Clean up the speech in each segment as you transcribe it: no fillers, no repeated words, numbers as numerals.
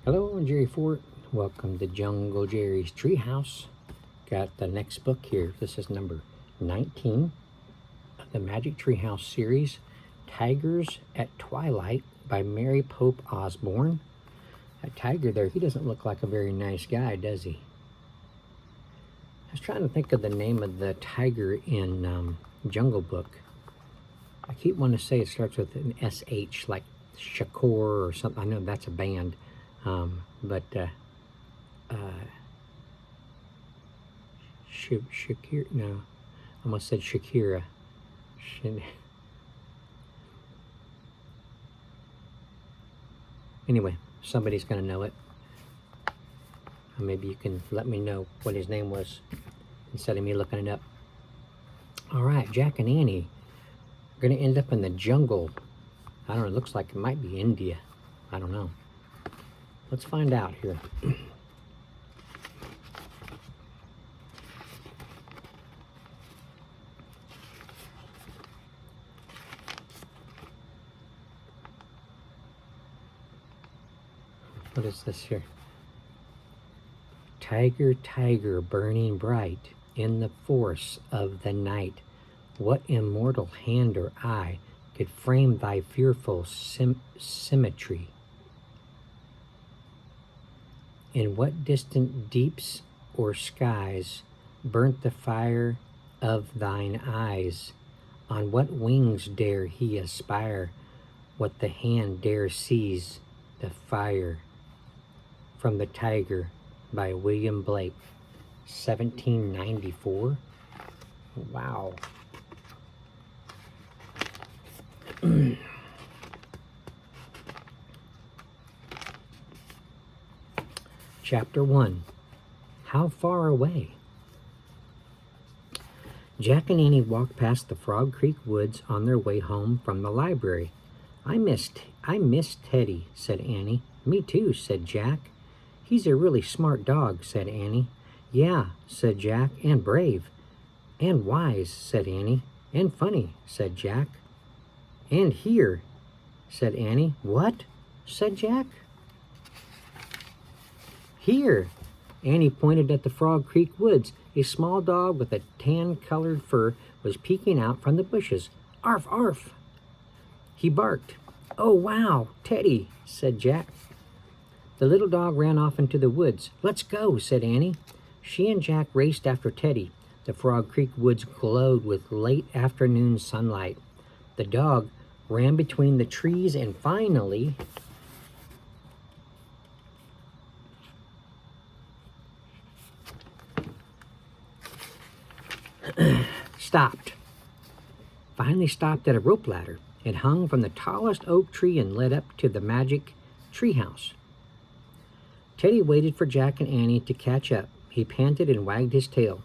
Hello, I'm Jerry Fort. Welcome to Jungle Jerry's Treehouse. Got the next book here. This is number 19 of the Magic Treehouse series, Tigers at Twilight by Mary Pope Osborne. That tiger there, he doesn't look like a very nice guy, does he? I was trying to think of the name of the tiger in Jungle Book. I keep wanting to say it starts with an SH, like Shakur or something. I know that's a band. Shakira, no, I almost said Shakira. Anyway, somebody's going to know it. Or maybe you can let me know what his name was instead of me looking it up. All right, Jack and Annie are going to end up in the jungle. I don't know, it looks like it might be India. I don't know. Let's find out here. What is this here? Tiger, tiger, burning bright in the force of the night, what immortal hand or eye could frame thy fearful symmetry? In what distant deeps or skies burnt the fire of thine eyes? On what wings dare he aspire? What the hand dare seize the fire? From the Tiger by William Blake, 1794. Wow. Chapter 1. How far away? Jack and Annie walked past the Frog Creek woods on their way home from the library. I miss Teddy, said Annie. Me too, said Jack. He's a really smart dog, said Annie. Yeah, said Jack, and brave. And wise, said Annie. And funny, said Jack. And here, said Annie. What? Said Jack. Here, Annie pointed at the Frog Creek woods. A small dog with a tan-colored fur was peeking out from the bushes. Arf, arf! He barked. Oh, wow, Teddy, said Jack. The little dog ran off into the woods. Let's go, said Annie. She and Jack raced after Teddy. The Frog Creek woods glowed with late afternoon sunlight. The dog ran between the trees and finally finally stopped at a rope ladder. It hung from the tallest oak tree and led up to the magic treehouse. Teddy waited for Jack and Annie to catch up. He panted and wagged his tail.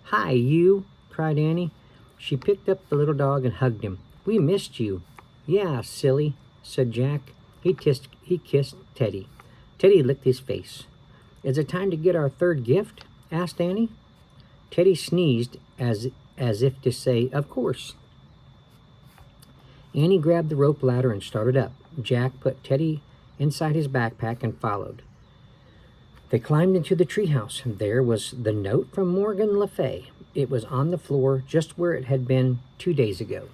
Hi, you, cried Annie. She picked up the little dog and hugged him. We missed you. Yeah, silly, said Jack. He kissed Teddy. Teddy licked his face. Is it time to get our third gift? Asked Annie. Teddy sneezed as if to say, of course. Annie grabbed the rope ladder and started up. Jack put Teddy inside his backpack and followed. They climbed into the treehouse. There was the note from Morgan Le Fay. It was on the floor just where it had been 2 days ago.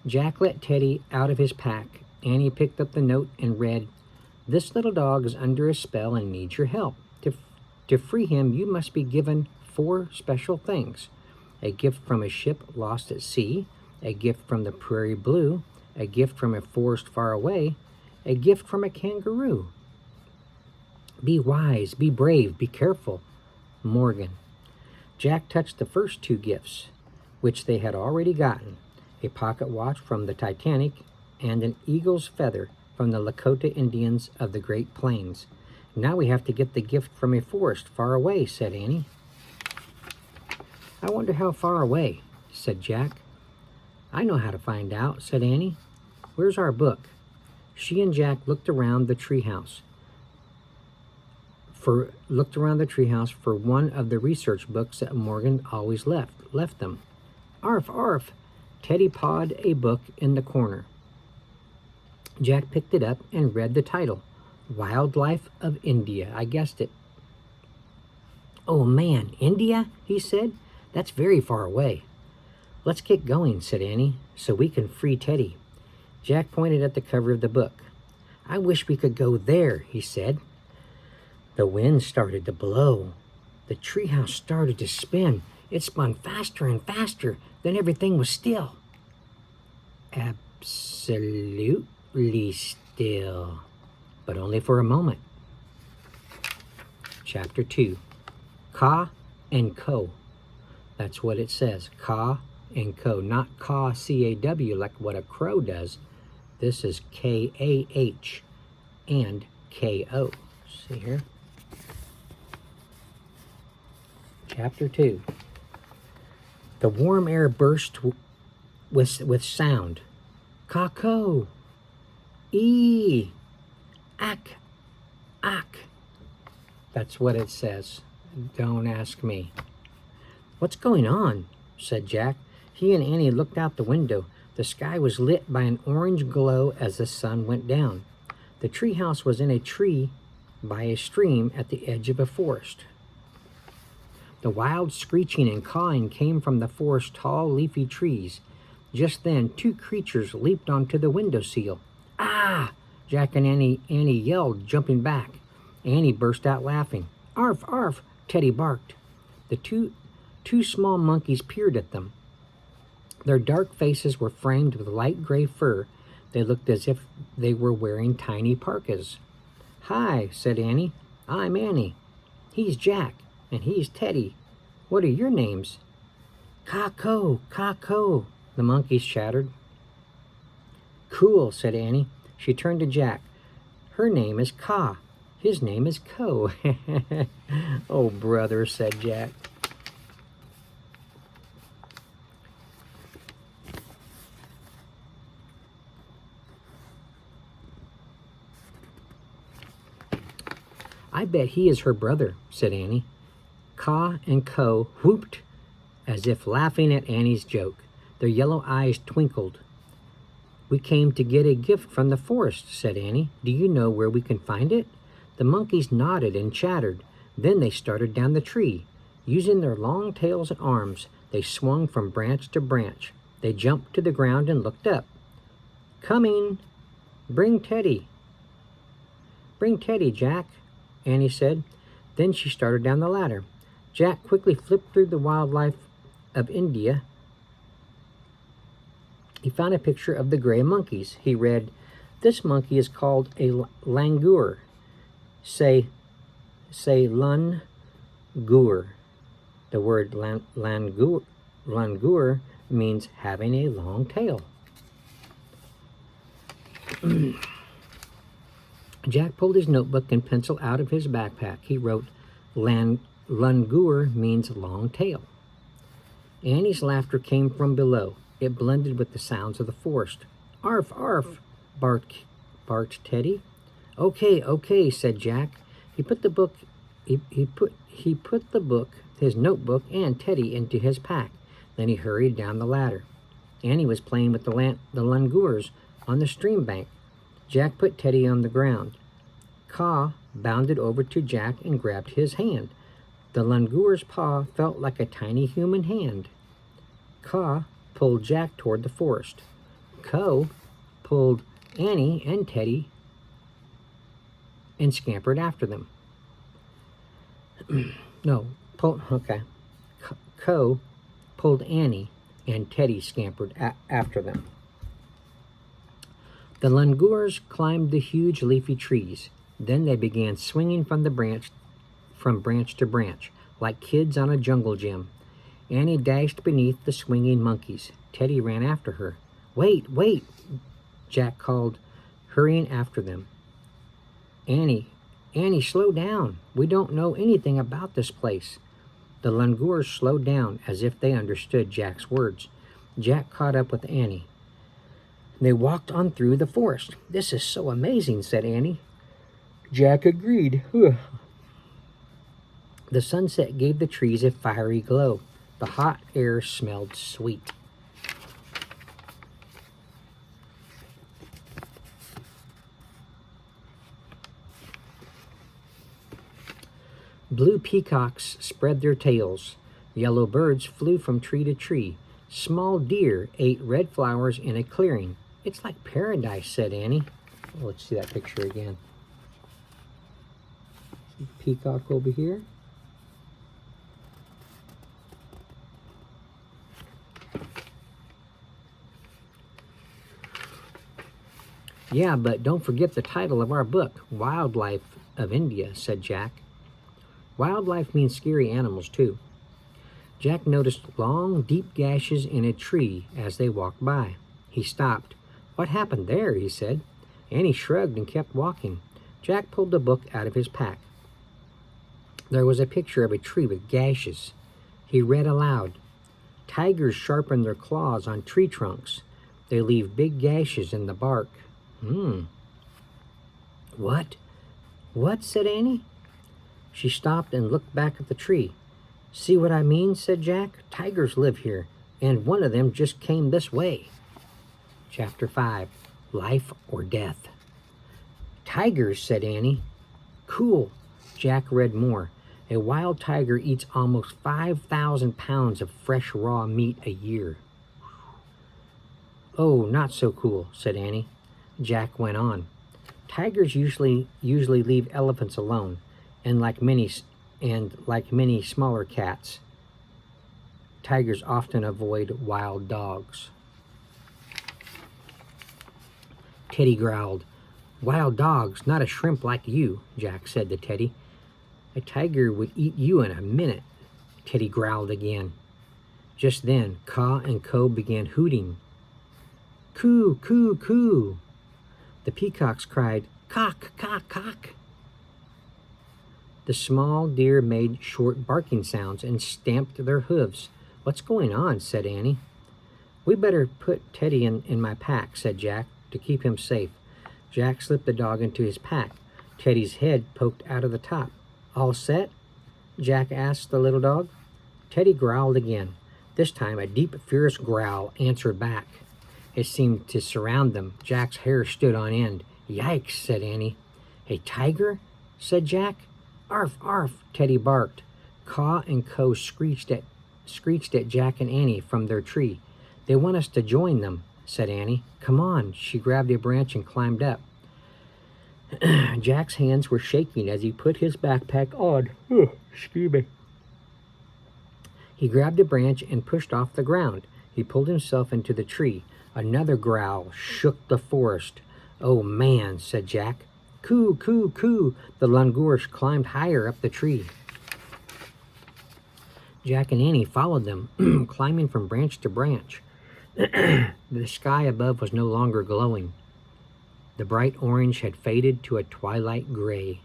Jack let Teddy out of his pack. Annie picked up the note and read, This little dog is under a spell and needs your help. To free him, you must be given 4 special things. A gift from a ship lost at sea, a gift from the prairie blue, a gift from a forest far away, a gift from a kangaroo. Be wise, be brave, be careful. Morgan. Jack touched the first 2 gifts, which they had already gotten, a pocket watch from the Titanic and an eagle's feather from the Lakota Indians of the Great Plains. Now we have to get the gift from a forest far away, said Annie. I wonder how far away, said Jack. I know how to find out, said Annie. Where's our book? She and Jack looked around the treehouse for one of the research books that Morgan always left them. Arf, arf! Teddy pawed a book in the corner. Jack picked it up and read the title, Wildlife of India. I guessed it. Oh man, India? He said. That's very far away. Let's get going, said Annie, so we can free Teddy. Jack pointed at the cover of the book. I wish we could go there, he said. The wind started to blow. The treehouse started to spin. It spun faster and faster. Then everything was still. Absolutely still. But only for a moment. Chapter 2. Ka and Co. That's what it says. Ka and Co. Not Ka, C-A-W, like what a crow does. This is K-A-H and K-O. See here? Chapter 2. The warm air burst with sound. Kako. E. Ak. Ak. That's what it says. Don't ask me. What's going on? Said Jack. He and Annie looked out the window. The sky was lit by an orange glow as the sun went down. The treehouse was in a tree by a stream at the edge of a forest. The wild screeching and cawing came from the forest's tall, leafy trees. Just then, two creatures leaped onto the windowsill. Ah! Jack and Annie yelled, jumping back. Annie burst out laughing. Arf, arf, Teddy barked. The two small monkeys peered at them. Their dark faces were framed with light gray fur. They looked as if they were wearing tiny parkas. Hi, said Annie. I'm Annie. He's Jack, and he's Teddy. What are your names? Kako, Kako, the monkeys chattered. Cool, said Annie. She turned to Jack. Her name is Ka. His name is Ko. Oh, brother, said Jack. I bet he is her brother, said Annie. Ka and Ko whooped as if laughing at Annie's joke. Their yellow eyes twinkled. We came to get a gift from the forest, said Annie. Do you know where we can find it? The monkeys nodded and chattered. Then they started down the tree. Using their long tails and arms, they swung from branch to branch. They jumped to the ground and looked up. Coming! Bring Teddy! Bring Teddy, Jack, Annie said. Then she started down the ladder. Jack quickly flipped through the wildlife of India. He found a picture of the gray monkeys. He read, this monkey is called a langur. Say langur. The word langur means having a long tail. Jack pulled his notebook and pencil out of his backpack. He wrote, langur means long tail. Annie's laughter came from below. It blended with the sounds of the forest. Arf, arf, barked Teddy. Okay, said Jack. He put the book, his notebook, and Teddy into his pack. Then he hurried down the ladder. Annie was playing with the langurs on the stream bank. Jack put Teddy on the ground. Ka bounded over to Jack and grabbed his hand. The langur's paw felt like a tiny human hand. Ka pulled Jack toward the forest. Ko pulled Annie and Teddy and scampered after them. Ko pulled Annie and Teddy scampered after them. The langurs climbed the huge leafy trees. Then they began swinging from branch to branch, like kids on a jungle gym. Annie dashed beneath the swinging monkeys. Teddy ran after her. Wait, Jack called, hurrying after them. Annie, slow down. We don't know anything about this place. The langurs slowed down as if they understood Jack's words. Jack caught up with Annie. They walked on through the forest. This is so amazing, said Annie. Jack agreed. The sunset gave the trees a fiery glow. The hot air smelled sweet. Blue peacocks spread their tails. Yellow birds flew from tree to tree. Small deer ate red flowers in a clearing. It's like paradise, said Annie. Oh, let's see that picture again. Peacock over here. Yeah, but don't forget the title of our book, Wildlife of India, said Jack. Wildlife means scary animals, too. Jack noticed long, deep gashes in a tree as they walked by. He stopped. What happened there? He said. Annie shrugged and kept walking. Jack pulled the book out of his pack. There was a picture of a tree with gashes. He read aloud. Tigers sharpen their claws on tree trunks. They leave big gashes in the bark. What? What? Said Annie. She stopped and looked back at the tree. See what I mean? Said Jack. Tigers live here, and one of them just came this way. Chapter 5. Life or Death. Tigers, said Annie. Cool. Jack read more. A wild tiger eats almost 5,000 pounds of fresh raw meat a year. Oh, not so cool, said Annie. Jack went on. Tigers usually leave elephants alone, and like many smaller cats, tigers often avoid wild dogs. Teddy growled. Wild dogs, not a shrimp like you, Jack said to Teddy. A tiger would eat you in a minute, Teddy growled again. Just then, Caw and Co began hooting. Coo, coo, coo. The peacocks cried, cock, cock, cock. The small deer made short barking sounds and stamped their hooves. What's going on? Said Annie. We better put Teddy in my pack, said Jack, to keep him safe. Jack slipped the dog into his pack. Teddy's head poked out of the top. All set? Jack asked the little dog. Teddy growled again. This time a deep, fierce growl answered back. It seemed to surround them. Jack's hair stood on end. Yikes, said Annie. A tiger? Said Jack. Arf, arf, Teddy barked. Caw and Co screeched at Jack and Annie from their tree. They want us to join them, said Annie. Come on. She grabbed a branch and climbed up. Jack's hands were shaking as he put his backpack on. Excuse me. He grabbed a branch and pushed off the ground. He pulled himself into the tree. Another growl shook the forest. Oh, man, said Jack. Coo, coo, coo. The langurs climbed higher up the tree. Jack and Annie followed them, climbing from branch to branch. The sky above was no longer glowing. The bright orange had faded to a twilight gray.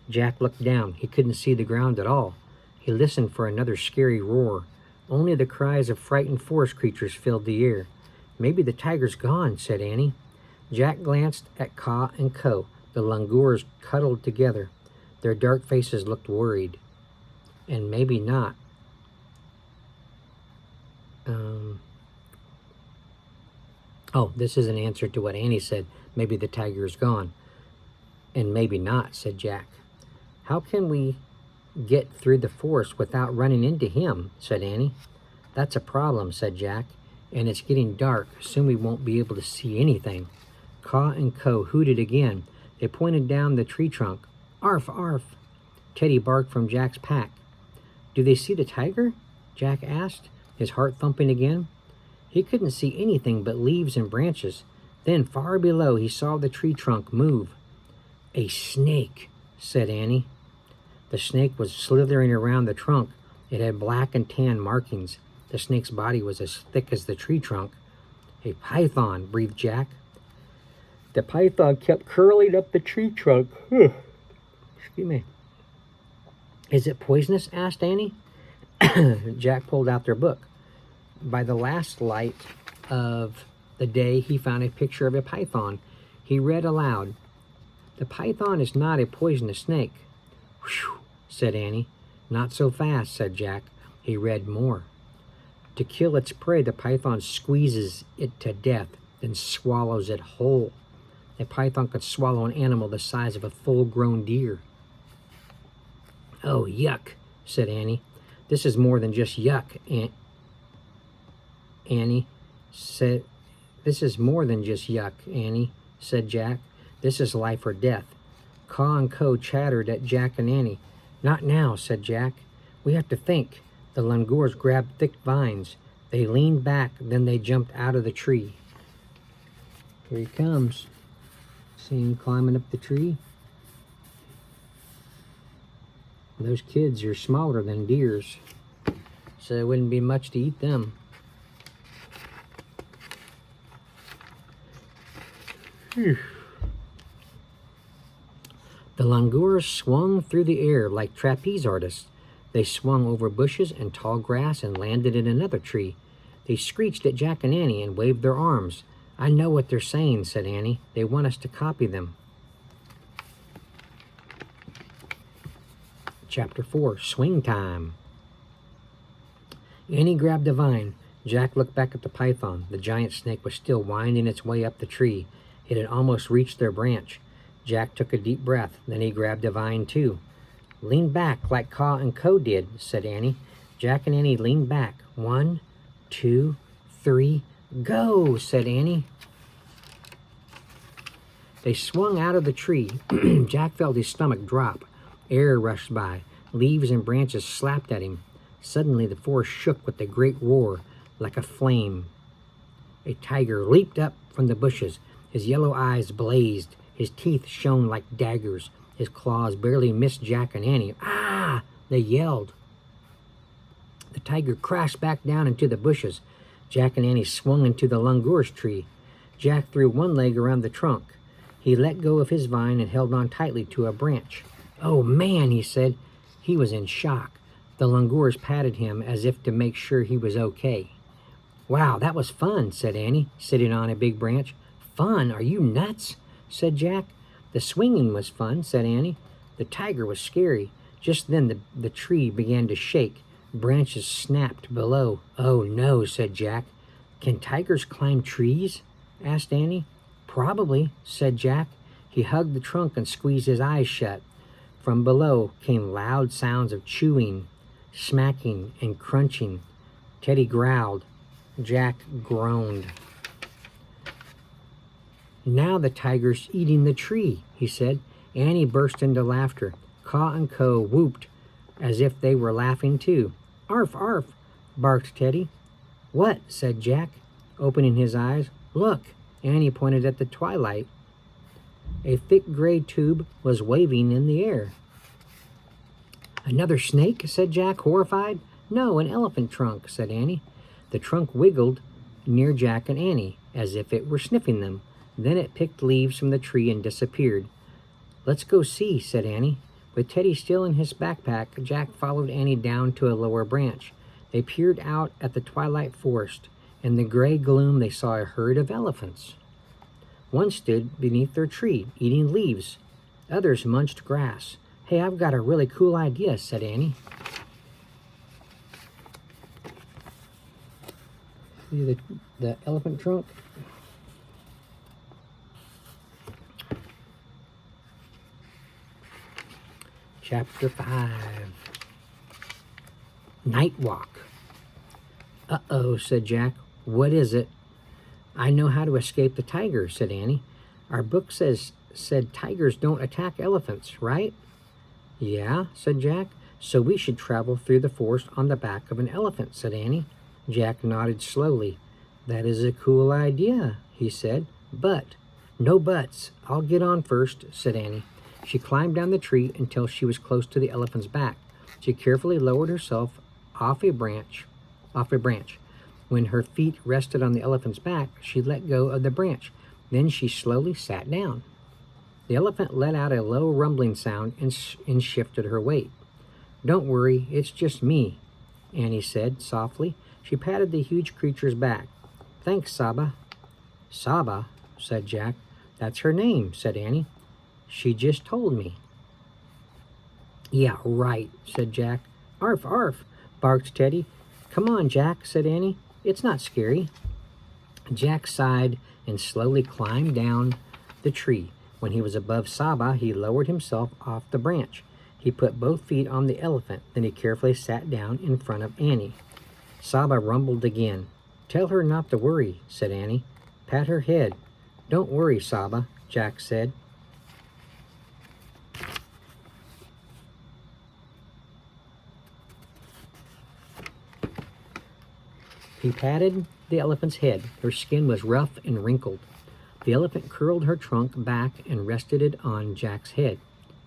Jack looked down. He couldn't see the ground at all. He listened for another scary roar. Only the cries of frightened forest creatures filled the air. Maybe the tiger's gone, said Annie. Jack glanced at Caw and Co. The langurs cuddled together. Their dark faces looked worried. And maybe not. This is an answer to what Annie said. Maybe the tiger is gone. And maybe not, said Jack. How can we get through the forest without running into him, said Annie. That's a problem, said Jack. And it's getting dark. Soon we won't be able to see anything. Caw and Co hooted again. They pointed down the tree trunk. Arf, arf. Teddy barked from Jack's pack. Do they see the tiger? Jack asked, his heart thumping again. He couldn't see anything but leaves and branches. Then, far below, he saw the tree trunk move. A snake, said Annie. The snake was slithering around the trunk. It had black and tan markings. The snake's body was as thick as the tree trunk. A python, breathed Jack. The python kept curling up the tree trunk. Excuse me. Is it poisonous? Asked Annie. Jack pulled out their book. By the last light of the day, he found a picture of a python. He read aloud, The python is not a poisonous snake. Whew, said Annie. Not so fast, said Jack. He read more. To kill its prey, the python squeezes it to death, then swallows it whole. A python could swallow an animal the size of a full-grown deer. Oh, yuck, said Annie. This is more than just yuck, Annie said. This is more than just yuck, Annie, said Jack. This is life or death. Caw and Co chattered at Jack and Annie. Not now, said Jack. We have to think. The langurs grabbed thick vines. They leaned back, then they jumped out of the tree. Here he comes. See him climbing up the tree? Those kids are smaller than deers, so it wouldn't be much to eat them. Whew. The langurs swung through the air like trapeze artists. They swung over bushes and tall grass and landed in another tree. They screeched at Jack and Annie and waved their arms. I know what they're saying, said Annie. They want us to copy them. Chapter 4, Swing Time. Annie grabbed a vine. Jack looked back at the python. The giant snake was still winding its way up the tree. It had almost reached their branch. Jack took a deep breath. Then he grabbed a vine too. Lean back like Caw and Co did, said Annie. Jack and Annie leaned back. 1, 2, 3, go, said Annie. They swung out of the tree. Jack felt his stomach drop. Air rushed by. Leaves and branches slapped at him. Suddenly the forest shook with a great roar, like a flame. A tiger leaped up from the bushes. His yellow eyes blazed. His teeth shone like daggers. His claws barely missed Jack and Annie. Ah! They yelled. The tiger crashed back down into the bushes. Jack and Annie swung into the langurs tree. Jack threw one leg around the trunk. He let go of his vine and held on tightly to a branch. Oh, man, he said. He was in shock. The langurs patted him as if to make sure he was okay. Wow, that was fun, said Annie, sitting on a big branch. Fun? Are you nuts? Said Jack. The swinging was fun, said Annie. The tiger was scary. Just then the tree began to shake. Branches snapped below. Oh, no, said Jack. Can tigers climb trees? Asked Annie. Probably, said Jack. He hugged the trunk and squeezed his eyes shut. From below came loud sounds of chewing, smacking, and crunching. Teddy growled. Jack groaned. Now the tiger's eating the tree, he said. Annie burst into laughter. Caw and Co whooped as if they were laughing too. Arf, arf, barked Teddy. What? Said Jack, opening his eyes. Look, Annie pointed at the Twilight. A thick gray tube was waving in the air. Another snake? Said Jack, horrified. No, an elephant trunk, said Annie. The trunk wiggled near Jack and Annie, as if it were sniffing them. Then it picked leaves from the tree and disappeared. Let's go see, said Annie. With Teddy still in his backpack, Jack followed Annie down to a lower branch. They peered out at the twilight forest. In the gray gloom, they saw a herd of elephants. One stood beneath their tree, eating leaves. Others munched grass. Hey, I've got a really cool idea, said Annie. See the elephant trunk? Chapter 5. Night Walk. Uh-oh, said Jack. What is it? I know how to escape the tiger, said Annie. Our book said tigers don't attack elephants, right? Yeah, said Jack. So we should travel through the forest on the back of an elephant, said Annie. Jack nodded slowly. That is a cool idea, he said. But, no buts. I'll get on first, said Annie. She climbed down the tree until she was close to the elephant's back. She carefully lowered herself off a branch. When her feet rested on the elephant's back, she let go of the branch. Then she slowly sat down. The elephant let out a low rumbling sound and shifted her weight. Don't worry, it's just me, Annie said softly. She patted the huge creature's back. Thanks, Saba. Saba, said Jack. That's her name, said Annie. She just told me. Yeah, right, said Jack. Arf, arf, barked Teddy. Come on, Jack, said Annie. It's not scary. Jack sighed and slowly climbed down the tree. When he was above Saba, he lowered himself off the branch. He put both feet on the elephant, then he carefully sat down in front of Annie. Saba rumbled again. "Tell her not to worry," said Annie. "Pat her head." "Don't worry, Saba," Jack said. He patted the elephant's head. Her skin was rough and wrinkled. The elephant curled her trunk back and rested it on Jack's head.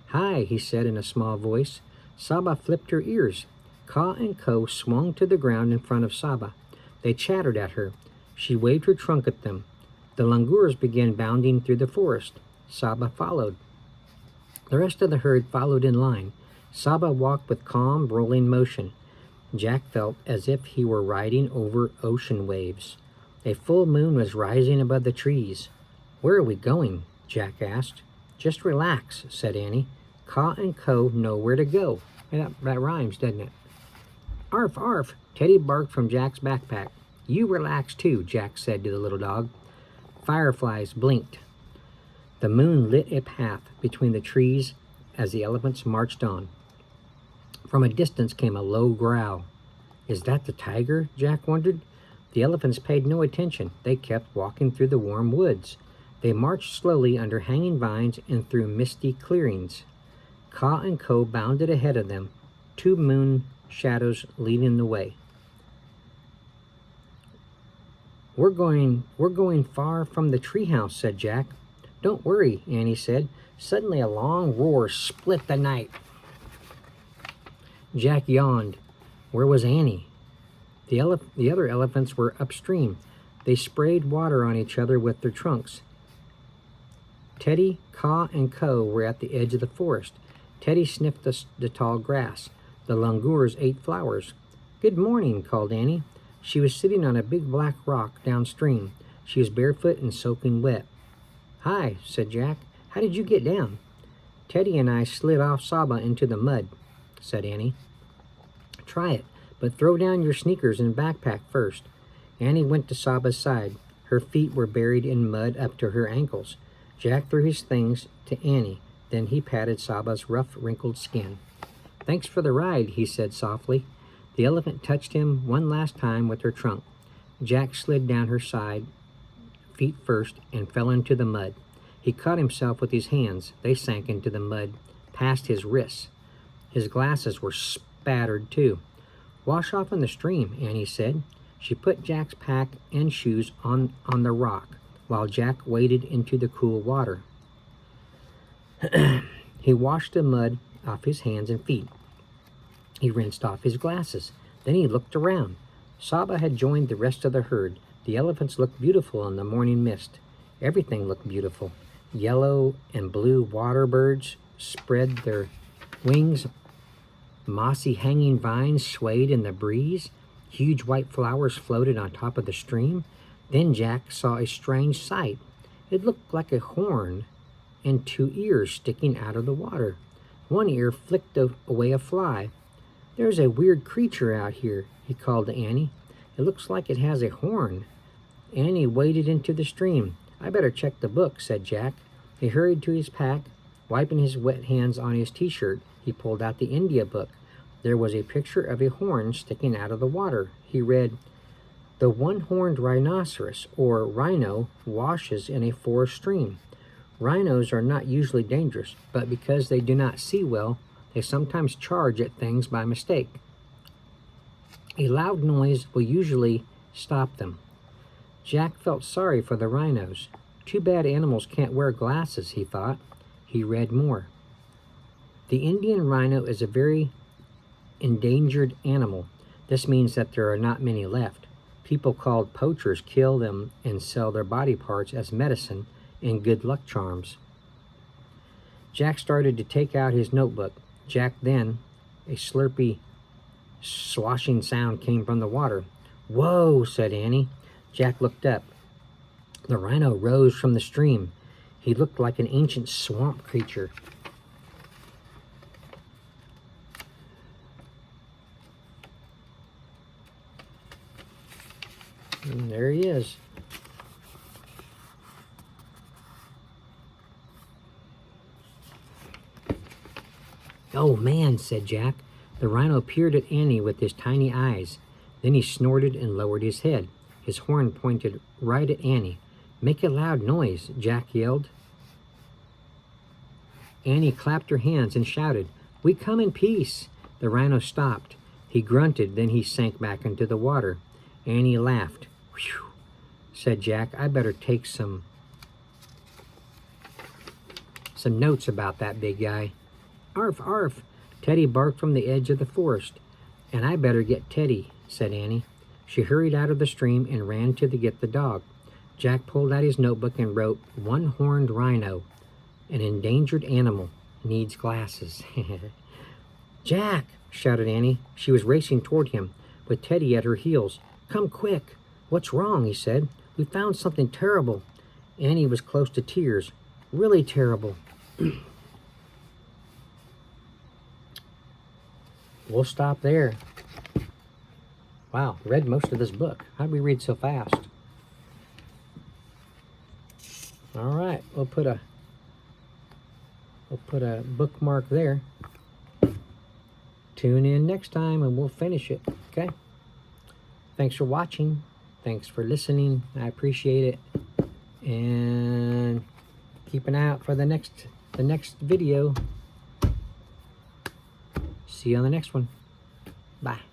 "Hi," he said in a small voice. Saba flipped her ears. Ka and Ko swung to the ground in front of Saba. They chattered at her. She waved her trunk at them. The langurs began bounding through the forest. Saba followed. The rest of the herd followed in line. Saba walked with calm, rolling motion. Jack felt as if he were riding over ocean waves. A full moon was rising above the trees. "Where are we going?" Jack asked. "Just relax," said Annie. "Ka and Ko know where to go." That rhymes, doesn't it? "Arf, arf," Teddy barked from Jack's backpack. "You relax too," Jack said to the little dog. Fireflies blinked. The moon lit a path between the trees as the elephants marched on. From a distance came a low growl. "Is that the tiger?" Jack wondered. The elephants paid no attention. They kept walking through the warm woods. They marched slowly under hanging vines and through misty clearings. Ka and Ko bounded ahead of them, two moon shadows leading the way. We're going far from the treehouse," said Jack. "Don't worry," Annie said. Suddenly a long roar split the night. Jack yawned. Where was Annie? The other elephants were upstream. They sprayed water on each other with their trunks. Teddy, Ka, and Ko were at the edge of the forest. Teddy sniffed the tall grass. The langurs ate flowers. "Good morning," called Annie. She was sitting on a big black rock downstream. She was barefoot and soaking wet. "Hi," said Jack. "How did you get down?" "Teddy and I slid off Saba into the mud," said Annie. "Try it, but throw down your sneakers and backpack first." Annie went to Saba's side. Her feet were buried in mud up to her ankles. Jack threw his things to Annie. Then he patted Saba's rough, wrinkled skin. "Thanks for the ride," he said softly. The elephant touched him one last time with her trunk. Jack slid down her side, feet first, and fell into the mud. He caught himself with his hands. They sank into the mud, past his wrists. His glasses were spattered too. "Wash off in the stream," Annie said. She put Jack's pack and shoes on the rock, while Jack waded into the cool water. He washed the mud off his hands and feet. He rinsed off his glasses. Then he looked around. Saba had joined the rest of the herd. The elephants looked beautiful in the morning mist. Everything looked beautiful. Yellow and blue water birds spread their wings. Mossy hanging vines swayed in the breeze. Huge white flowers floated on top of the stream. Then Jack saw a strange sight. It looked like a horn and two ears sticking out of the water. One ear flicked away a fly. "There's a weird creature out here," he called to Annie. "It looks like it has a horn." Annie waded into the stream. "I better check the book," said Jack. He hurried to his pack. Wiping his wet hands on his t-shirt, he pulled out the India book. There was a picture of a horn sticking out of the water. He read, "The one-horned rhinoceros, or rhino, washes in a forest stream. Rhinos are not usually dangerous, but because they do not see well, they sometimes charge at things by mistake. A loud noise will usually stop them." Jack felt sorry for the rhinos. Too bad animals can't wear glasses, he thought. He read more. "The Indian rhino is a very endangered animal. This means that there are not many left. People called poachers kill them and sell their body parts as medicine and good luck charms." Jack started to take out his notebook. Then a slurpy, sloshing sound came from the water. "Whoa," said Annie. Jack looked up. The rhino rose from the stream. He looked like an ancient swamp creature. And there he is. "Oh, man," said Jack. The rhino peered at Annie with his tiny eyes. Then he snorted and lowered his head. His horn pointed right at Annie. "Make a loud noise," Jack yelled. Annie clapped her hands and shouted, "We come in peace." The rhino stopped. He grunted, then he sank back into the water. Annie laughed. "Whew," said Jack. "I better take some notes about that big guy." "Arf, arf," Teddy barked from the edge of the forest. "And I better get Teddy," said Annie. She hurried out of the stream and ran to get the dog. Jack pulled out his notebook and wrote, "One-horned rhino, an endangered animal, needs glasses." "Jack!" shouted Annie. She was racing toward him, with Teddy at her heels. "Come quick." "What's wrong?" he said. "We found something terrible." Annie was close to tears. "Really terrible." We'll stop there. Wow, read most of this book. How'd we read so fast? All right, we'll put a bookmark there. Tune in next time and we'll finish it. Okay. Thanks for watching. Thanks for listening. I appreciate it. And keep an eye out for the next video. See you on the next one. Bye.